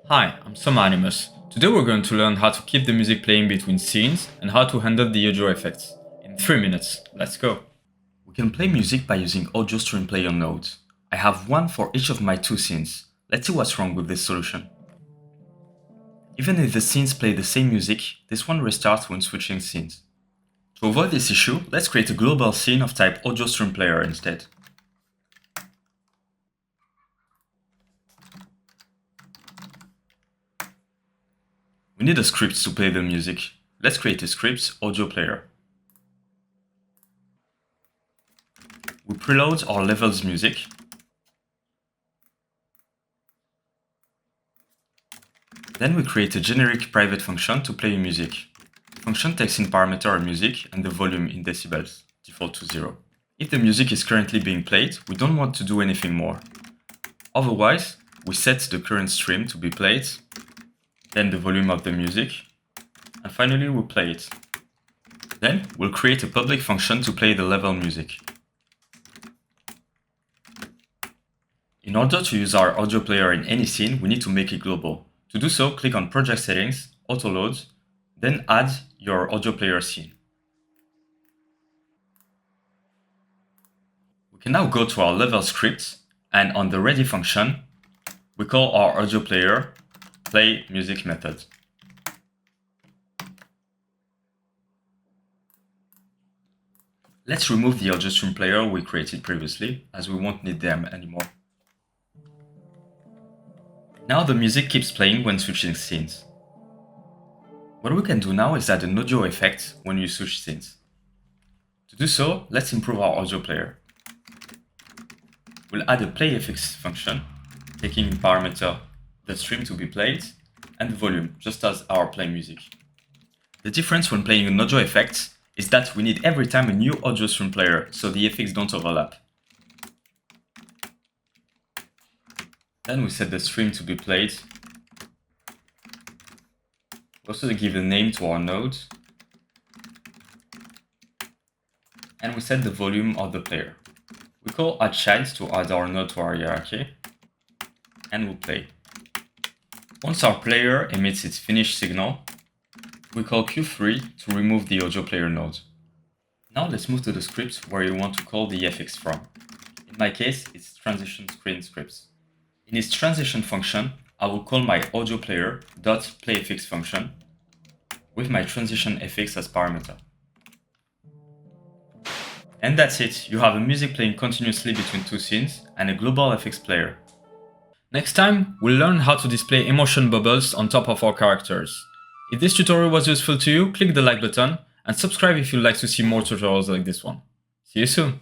Hi, I'm Somanimus. Today we're going to learn how to keep the music playing between scenes and how to handle the audio effects. In 3 minutes, let's go! We can play music by using audio stream player nodes. I have one for each of my 2 scenes. Let's see what's wrong with this solution. Even if the scenes play the same music, this one restarts when switching scenes. To avoid this issue, let's create a global scene of type audio stream player instead. We need a script to play the music. Let's create a script audio player. We preload our levels music. Then we create a generic private function to play music. The function takes in parameter music and the volume in decibels, default to 0. If the music is currently being played, we don't want to do anything more. Otherwise, we set the current stream to be played, then the volume of the music, and finally we play it. Then we'll create a public function to play the level music. In order to use our audio player in any scene, we need to make it global. To do so, click on Project Settings, Auto Load, then add your audio player scene. We can now go to our level script, and on the ready function, we call our audio player play music method. Let's remove the audio stream player we created previously, as we won't need them anymore. Now the music keeps playing when switching scenes. What we can do now is add an audio effect when you switch scenes. To do so, let's improve our audio player. We'll add a playFX function, taking in parameter the stream to be played and the volume, just as our play music. The difference when playing an audio effect is that we need every time a new audio stream player, so the effects don't overlap. Then we set the stream to be played. We also give a name to our node. And we set the volume of the player. We call addChild to add our node to our hierarchy. And we'll play. Once our player emits its finished signal, we call Q3 to remove the audio player node. Now let's move to the script where you want to call the FX from. In my case, it's transition screen scripts. In its transition function, I will call my audio player .playFX function with my transition fx as parameter. And that's it, you have a music playing continuously between 2 scenes and a global FX player. Next time, we'll learn how to display emotion bubbles on top of our characters. If this tutorial was useful to you, click the like button and subscribe if you'd like to see more tutorials like this one. See you soon!